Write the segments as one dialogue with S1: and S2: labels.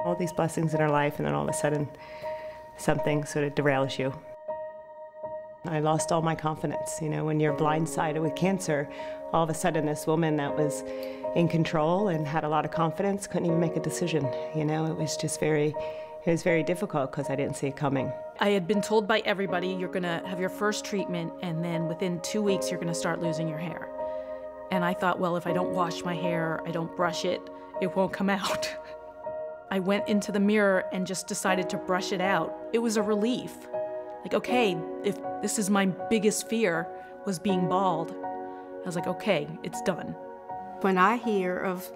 S1: All these blessings in our life, and then all of a sudden, something sort of derails you. I lost all my confidence. You know, when you're blindsided with cancer, all of a sudden this woman that was in control and had a lot of confidence couldn't even make a decision. You know, it was just very difficult because I didn't see it coming.
S2: I had been told by everybody, you're gonna have your first treatment, and then within 2 weeks, you're gonna start losing your hair. And I thought, well, if I don't wash my hair, I don't brush it, it won't come out. I went into the mirror and just decided to brush it out. It was a relief. Like, okay, if this is my biggest fear, was being bald, I was like, okay, it's done.
S3: When I hear of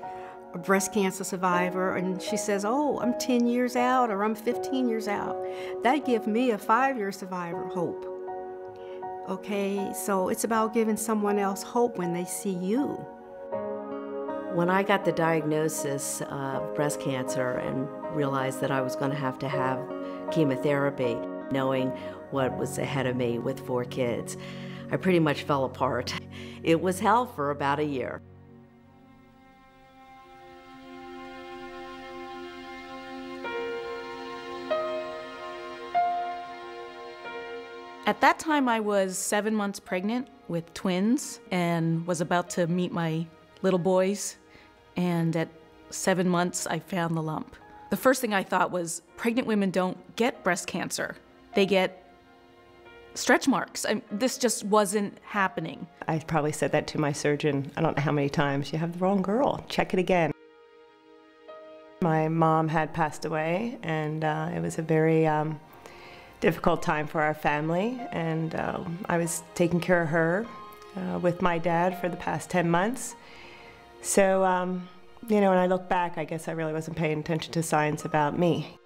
S3: a breast cancer survivor and she says, oh, I'm 10 years out or I'm 15 years out, that gives me a 5-year survivor hope. Okay, so it's about giving someone else hope when they see you.
S4: When I got the diagnosis of breast cancer and realized that I was going to have chemotherapy, knowing what was ahead of me with 4 kids, I pretty much fell apart. It was hell for about a year.
S2: At that time, I was 7 months pregnant with twins and was about to meet my little boys. And at 7 months, I found the lump. The first thing I thought was, pregnant women don't get breast cancer. They get stretch marks. This just wasn't happening.
S1: I probably said that to my surgeon, I don't know how many times, you have the wrong girl, check it again. My mom had passed away, and it was a very difficult time for our family, and I was taking care of her with my dad for the past 10 months. So, you know, when I look back, I guess I really wasn't paying attention to signs about me.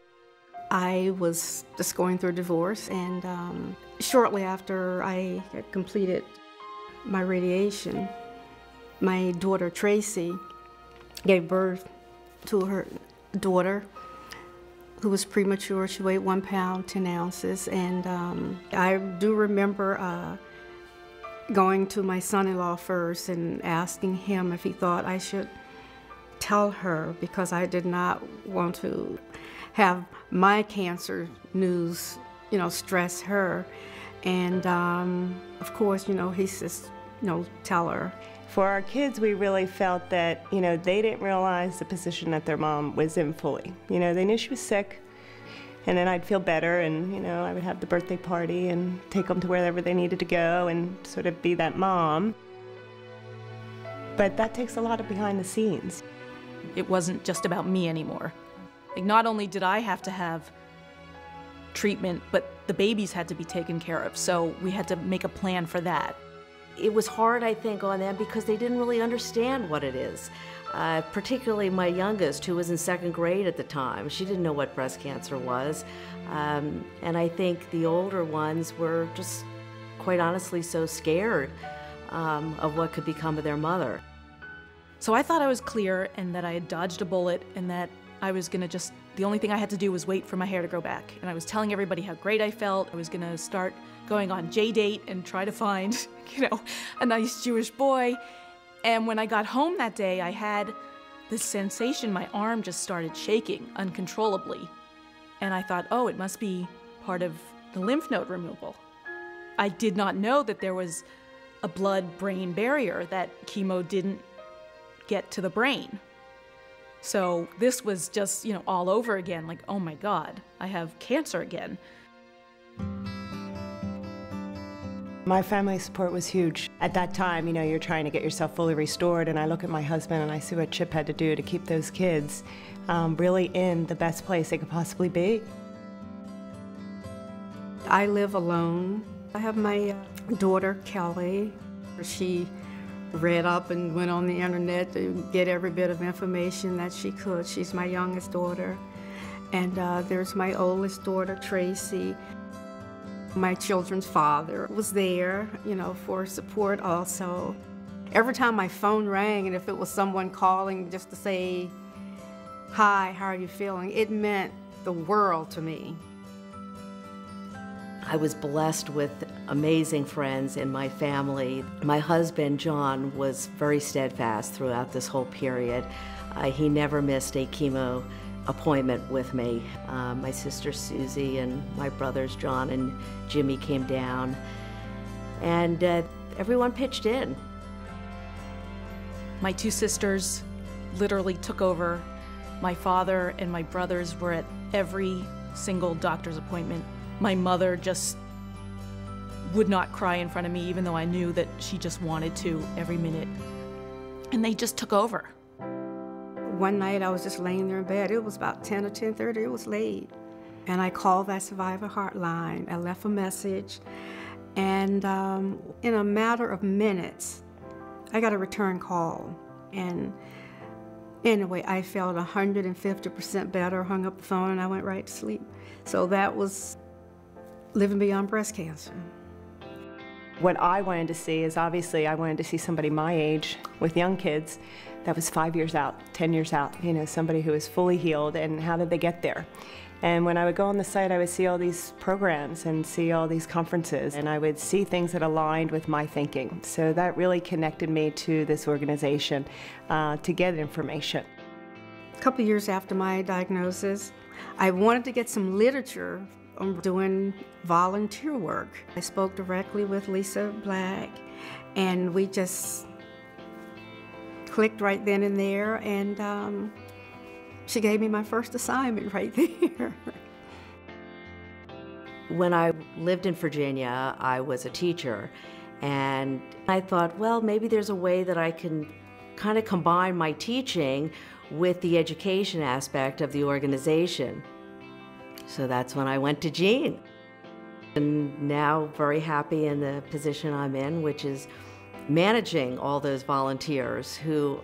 S3: I was just going through a divorce, and shortly after I had completed my radiation, my daughter Tracy gave birth to her daughter, who was premature. She weighed 1 pound, 10 ounces, and I do remember going to my son-in-law first and asking him if he thought I should tell her, because I did not want to have my cancer news, you know, stress her. And of course, you know, he says, you know, tell her.
S1: For our kids, we really felt that, you know, they didn't realize the position that their mom was in fully. You know, they knew she was sick, and then I'd feel better, and, you know, I would have the birthday party and take them to wherever they needed to go and sort of be that mom. But that takes a lot of behind the scenes.
S2: It wasn't just about me anymore. Like, not only did I have to have treatment, but the babies had to be taken care of, so we had to make a plan for that.
S4: It was hard, I think, on them because they didn't really understand what it is. Particularly my youngest, who was in 2nd grade at the time. She didn't know what breast cancer was. And I think the older ones were just, quite honestly, so scared of what could become of their mother.
S2: So I thought I was clear and that I had dodged a bullet and that I was gonna just, the only thing I had to do was wait for my hair to grow back. And I was telling everybody how great I felt. I was gonna start going on J-date and try to find, you know, a nice Jewish boy. And when I got home that day, I had this sensation, my arm just started shaking uncontrollably. And I thought, oh, it must be part of the lymph node removal. I did not know that there was a blood-brain barrier, that chemo didn't get to the brain. So this was just, you know, all over again, like, oh my God, I have cancer again.
S1: My family support was huge. At that time, you know, you're trying to get yourself fully restored, and I look at my husband and I see what Chip had to do to keep those kids really in the best place they could possibly be.
S3: I live alone. I have my daughter, Kelly. She read up and went on the internet to get every bit of information that she could. She's my youngest daughter. And there's my oldest daughter, Tracy. My children's father was there, you know, for support also. Every time my phone rang, and if it was someone calling just to say, hi, how are you feeling, it meant the world to me.
S4: I was blessed with amazing friends in my family. My husband, John, was very steadfast throughout this whole period. He never missed a chemo appointment with me. My sister Susie and my brothers John and Jimmy came down, and everyone pitched in.
S2: My two sisters literally took over. My father and my brothers were at every single doctor's appointment. My mother just would not cry in front of me, even though I knew that she just wanted to every minute. And they just took over.
S3: One night I was just laying there in bed. It was about 10 or 10:30, it was late. And I called that survivor hotline. I left a message. And in a matter of minutes, I got a return call. And anyway, I felt 150% better, hung up the phone, and I went right to sleep. So that was living beyond breast cancer.
S1: What I wanted to see is, obviously, I wanted to see somebody my age with young kids that was 5 years out, 10 years out, you know, somebody who was fully healed, and how did they get there? And when I would go on the site, I would see all these programs and see all these conferences, and I would see things that aligned with my thinking. So that really connected me to this organization to get information.
S3: A couple of years after my diagnosis, I wanted to get some literature on doing volunteer work. I spoke directly with Lisa Black, and we just clicked right then and there, and she gave me my first assignment right there.
S4: When I lived in Virginia, I was a teacher, and I thought, well, maybe there's a way that I can kind of combine my teaching with the education aspect of the organization. So that's when I went to Jean. And now very happy in the position I'm in, which is managing all those volunteers who,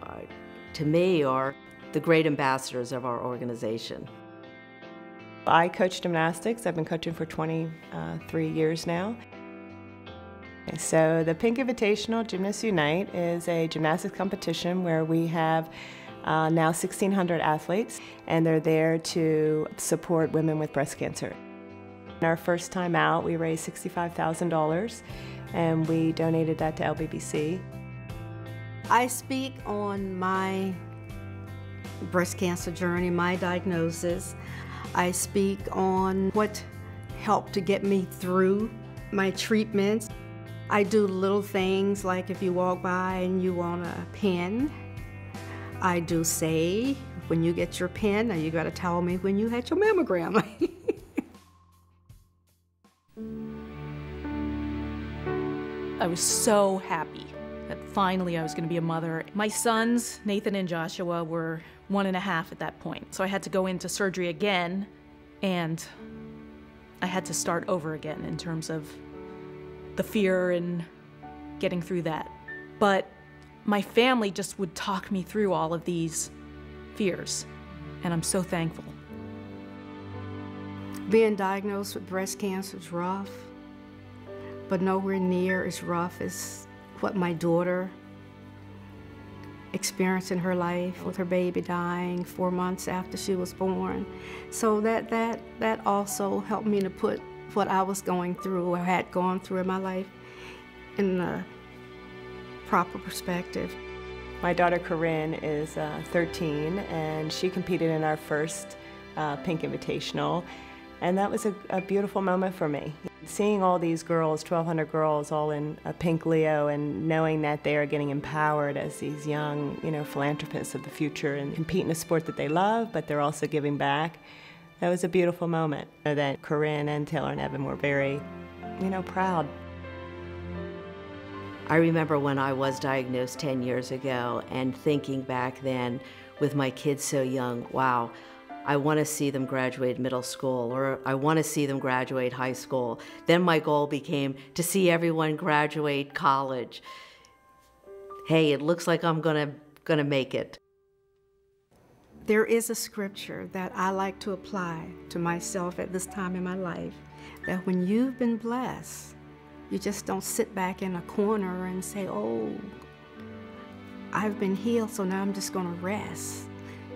S4: to me, are the great ambassadors of our organization.
S1: I coach gymnastics. I've been coaching for 23 years now. So the Pink Invitational Gymnasts Unite is a gymnastics competition where we have now 1,600 athletes, and they're there to support women with breast cancer. Our first time out, we raised $65,000, and we donated that to LBBC.
S3: I speak on my breast cancer journey, my diagnosis. I speak on what helped to get me through my treatments. I do little things like if you walk by and you want a pen, I do say, when you get your pen, now you gotta tell me when you had your mammogram.
S2: I was so happy that finally I was gonna be a mother. My sons, Nathan and Joshua, were 1.5 at that point. So I had to go into surgery again, and I had to start over again in terms of the fear and getting through that. But my family just would talk me through all of these fears, and I'm so thankful.
S3: Being diagnosed with breast cancer is rough, but nowhere near as rough as what my daughter experienced in her life with her baby dying 4 months after she was born. So that also helped me to put what I was going through or had gone through in my life in a proper perspective.
S1: My daughter Corinne is 13, and she competed in our first Pink Invitational, and that was a beautiful moment for me. Seeing all these girls, 1,200 girls, all in a pink Leo, and knowing that they are getting empowered as these young, philanthropists of the future and compete in a sport that they love, but they're also giving back. That was a beautiful moment. That Corinne and Taylor and Evan were very, proud.
S4: I remember when I was diagnosed 10 years ago and thinking back then with my kids so young, wow, I want to see them graduate middle school, or I want to see them graduate high school. Then my goal became to see everyone graduate college. Hey, it looks like I'm gonna make it.
S3: There is a scripture that I like to apply to myself at this time in my life, that when you've been blessed, you just don't sit back in a corner and say, oh, I've been healed, so now I'm just gonna rest.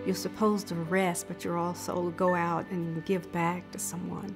S3: You're supposed to rest, but you're also go out and give back to someone.